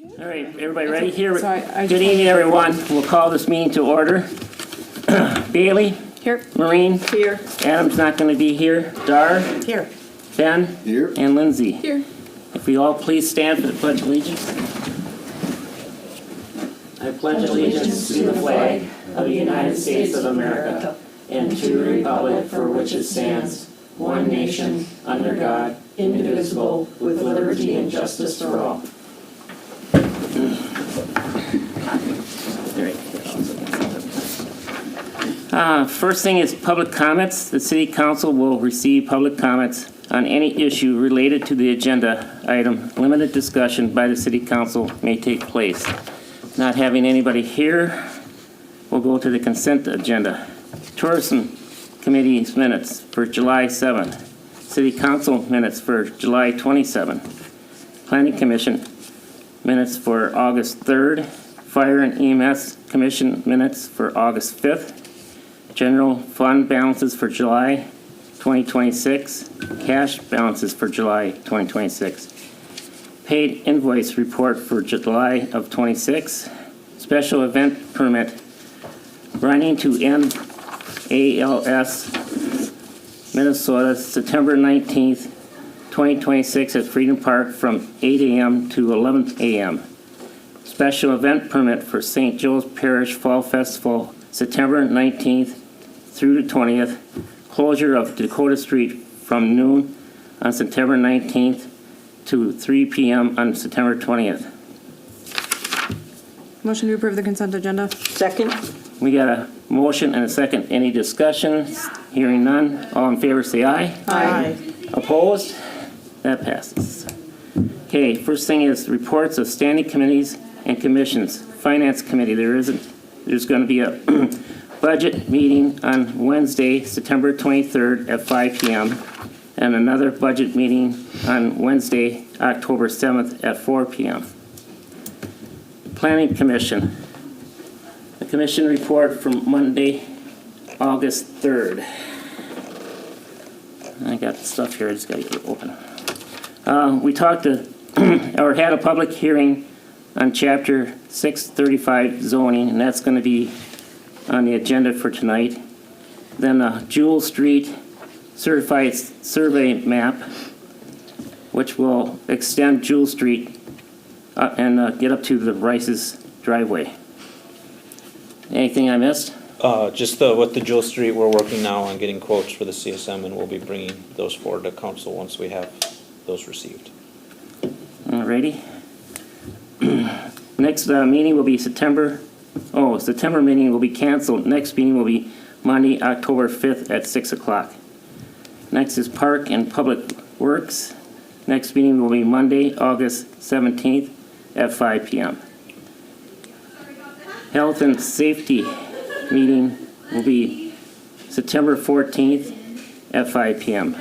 All right, everybody ready here? Sorry, Good evening, everyone. We'll call this meeting to order. Bailey? Here. Maureen? Here. Adam's not going to be here. Dar? Here. Ben? Here. And Lindsay? Here. If we all please stand for the Pledge of Allegiance. I pledge allegiance to the flag of the United States of America and to the republic for which it stands, one nation, under God, indivisible, with liberty and justice for all. First thing is public comments. The City Council will receive public comments on any issue related to the agenda item. Limited discussion by the City Council may take place. Not having anybody here, we'll go to the consent agenda. Tourism Committee's minutes for July 7. City Council minutes for July 27. Planning Commission minutes for August 3rd. Fire and EMS Commission minutes for August 5th. General fund balances for July 2026. Cash balances for July 2026. Paid invoice report for July of 26. Special event permit running to NALS Minnesota September 19th, 2026 at Freedom Park from 8 a.m. to 11 a.m. Special event permit for St. Joe's Parish Fall Festival September 19th through the 20th. Closure of Dakota Street from noon on September 19th to 3 p.m. on September 20th. Motion to approve the consent agenda. Second. We got a motion and a second. Any discussion? Hearing none. All in favor say aye. Aye. Opposed? That passes. Okay, first thing is reports of standing committees and commissions. Finance Committee, there's going to be a budget meeting on Wednesday, September 23rd at 5 p.m. and another budget meeting on Wednesday, October 7th at 4 p.m. Planning Commission. The commission report from Monday, August 3rd. I got the stuff here, I just got to get it open. We talked to, or had a public hearing on Chapter 635 zoning, and that's going to be on the agenda for tonight. Then Jewel Street certified survey map, which will extend Jewel Street and get up to the Rice's driveway. Anything I missed? Just with the Jewel Street, we're working now on getting quotes for the CSM, and we'll be bringing those forward to council once we have those received. Alrighty. Next meeting will be September meeting will be canceled. Next meeting will be Monday, October 5th at 6 o'clock. Next is Park and Public Works. Next meeting will be Monday, August 17th at 5 p.m. Health and Safety meeting will be September 14th at 5 p.m.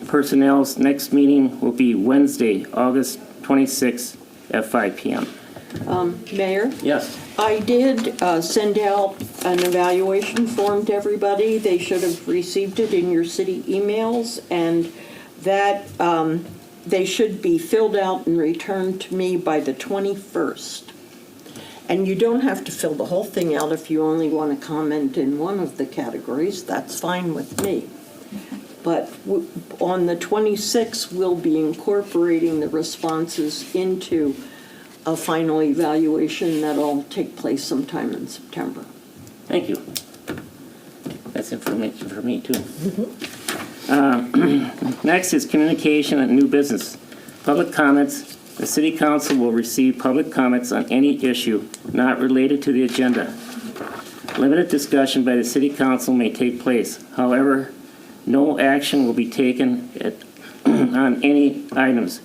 Personnel's next meeting will be Wednesday, August 26th at 5 p.m. Mayor, Yes. I did send out an evaluation form to everybody. They should have received it in your city emails, and that they should be filled out and returned to me by the 21st. And you don't have to fill the whole thing out if you only want to comment in one of the categories. That's fine with me. But on the 26th, we'll be incorporating the responses into a final evaluation that'll take place sometime in September. Thank you. That's information for me, too. Next is communication and new business. Public comments. The City Council will receive public comments on any issue not related to the agenda. Limited discussion by the City Council may take place. However, no action will be taken on any items.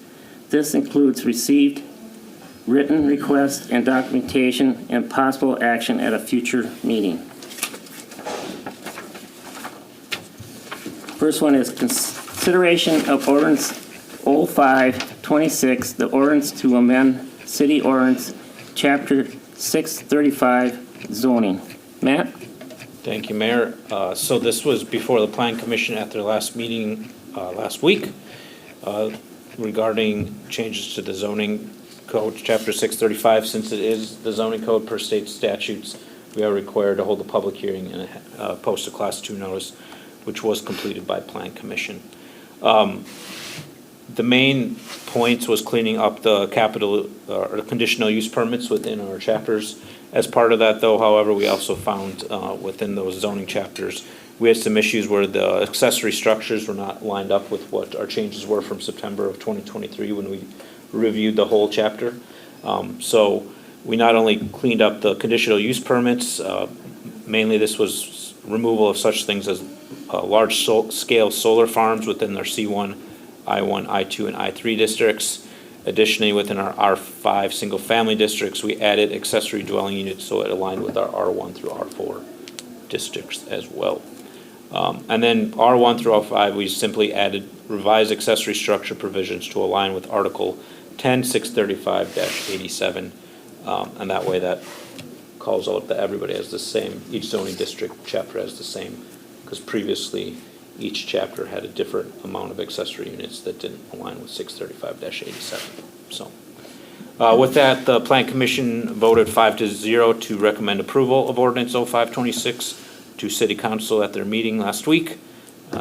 This includes received written requests and documentation and possible action at a future meeting. First one is consideration of ordinance 0526, the ordinance to amend City Ordinance Chapter 635 zoning. Matt? Thank you, Mayor. So this was before the Plan Commission at their last meeting last week regarding changes to the zoning code, chapter 635, since it is the zoning code per state statutes, we are required to hold a public hearing and post a class 2 notice, which was completed by Plan Commission. The main points was cleaning up the capital or conditional use permits within our chapters. As part of that, though, however, we also found within those zoning chapters, we had some issues where the accessory structures were not lined up with what our changes were from September of 2023 when we reviewed the whole chapter. So we not only cleaned up the conditional use permits, mainly this was removal of such things as large-scale solar farms within their C1, I1, I2, and I3 districts. Additionally, within our R5 single-family districts, we added accessory dwelling units so it aligned with our R1 through R4 districts as well. And then R1 through R5, we simply added revised accessory structure provisions to align with Article 10-635-87, and that way that calls out that everybody has the same, each zoning district chapter has the same, because previously each chapter had a different amount of accessory units that didn't align with 635-87. So with that, the Plan Commission voted 5-0 to recommend approval of Ordinance 0526 to City Council at their meeting last week.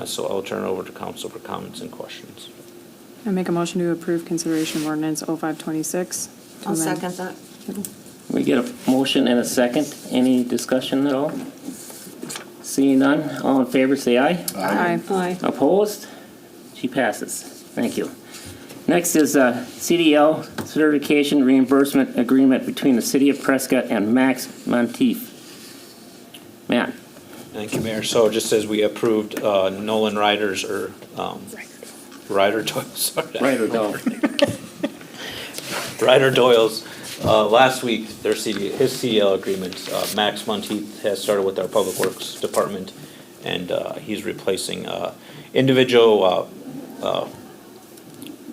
So I'll turn it over to Council for comments and questions. I make a motion to approve consideration of ordinance 0526. I'll second that. We get a motion and a second. Any discussion at all? Seeing none, all in favor say aye. Aye. Aye. Opposed? She passes. Thank you. Next is a CDL certification reimbursement agreement between the City of Prescott and Max Monteith. Matt? Thank you, Mayor. So just as we approved Nolan Ryder's or Ryder Doyle, sorry. Right or no? Ryder Doyle's last week, his CDL agreement, Max Monteith has started with our Public Works Department, and he's replacing individual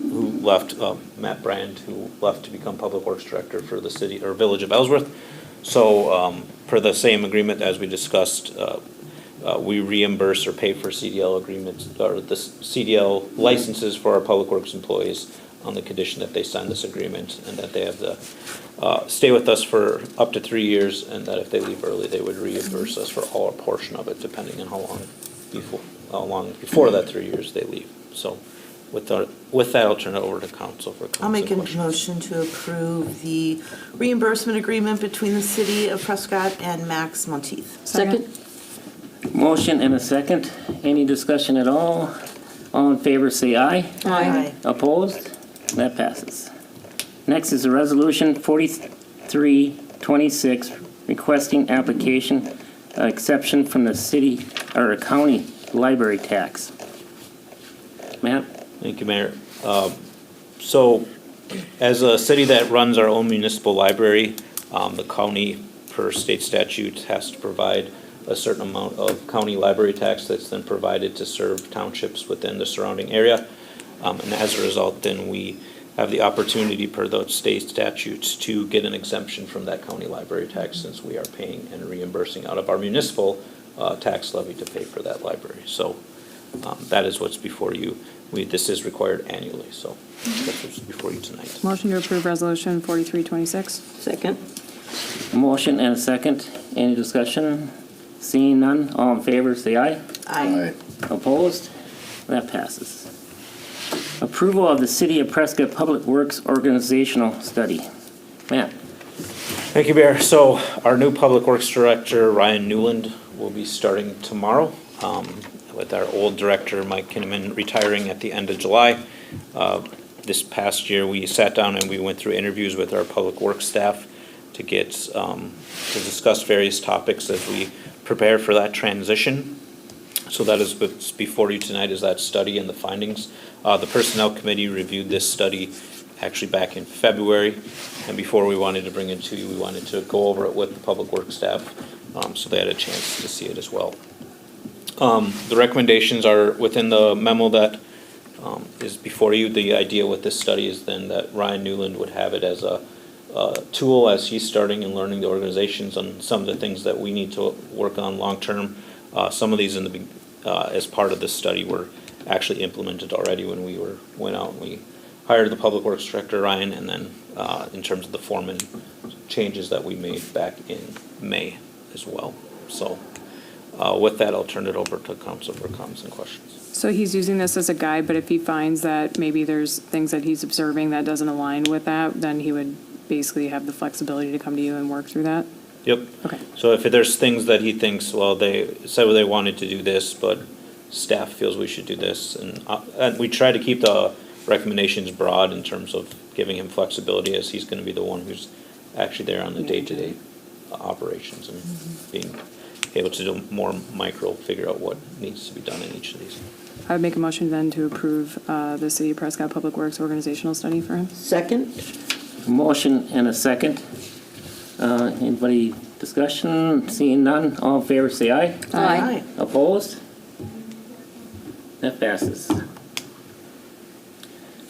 who left, Matt Brand, who left to become Public Works Director for the city or Village of Ellsworth. So per the same agreement as we discussed, we reimburse or pay for CDL agreements or the CDL licenses for our Public Works employees on the condition that they sign this agreement and that they have to stay with us for up to 3 years, and that if they leave early, they would reimburse us for all or portion of it, depending on how long before that 3 years they leave. So with that, I'll turn it over to Council for comments. I'll make a and questions. motion to approve the reimbursement agreement between the City of Prescott and Max Monteith. Second? Motion and a second. Any discussion at all? All in favor say aye. Aye. Opposed? That passes. Next is a resolution 4326 requesting application exception from the city or county library tax. Matt? Thank you, Mayor. So as a city that runs our own municipal library, the county, per state statute, has to provide a certain amount of county library tax that's then provided to serve townships within the surrounding area. And as a result, then we have the opportunity per those state statutes to get an exemption from that county library tax, since we are paying and reimbursing out of our municipal tax levy to pay for that library. So that is what's before you. This is required annually, so that's what's before you tonight. Motion to approve resolution 4326. Second? Motion and a second. Any discussion? Seeing none, all in favor say aye. Aye. Opposed? That passes. Approval of the City of Prescott Public Works Organizational Study. Matt? Thank you, Mayor. So our new Public Works Director, Ryan Newland, will be starting tomorrow, with our old director, Mike Kinnaman, retiring at the end of July. This past year, we sat down and we went through interviews with our Public Works staff to get, to discuss various topics as we prepare for that transition. So that is what's before you tonight, is that study and the findings. The Personnel Committee reviewed this study actually back in February, and before we wanted to bring it to you, we wanted to go over it with the Public Works staff, so they had a chance to see it as well. The recommendations are within the memo that is before you. The idea with this study is then that Ryan Newland would have it as a tool as he's starting and learning the organizations on some of the things that we need to work on long-term. Some of these as part of this study were actually implemented already when we went out and we hire the Public Works Director, Ryan, and then in terms of the foreman changes that we made back in May as well. So with that, I'll turn it over to council for comments and questions. So he's using this as a guide, but if he finds that maybe there's things that he's observing that doesn't align with that, then he would basically have the flexibility to come to you and work through that? Yep. Okay. So if there's things that he thinks, well, they said they wanted to do this, but staff feels we should do this, and we try to keep the recommendations broad in terms of giving him flexibility, as he's gonna be the one who's actually there on the day-to-day operations and being able to do more micro, figure out what needs to be done in each of these. I would make a motion then to approve the City of Prescott Public Works organizational study for him. Second? Motion and a second. Anybody discussion? Seeing none, all in favor say aye. Aye. Opposed? That passes.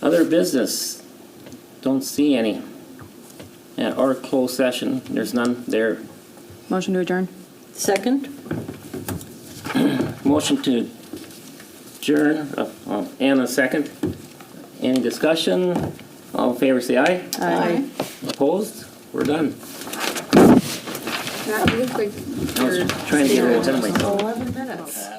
Other business, don't see any. And our closed session, there's none there. Motion to adjourn? Second? Motion to adjourn, and a second. Any discussion? All in favor say aye. Aye. Opposed? We're done. That looks like I was trying to get rid of it anyway. 11 minutes.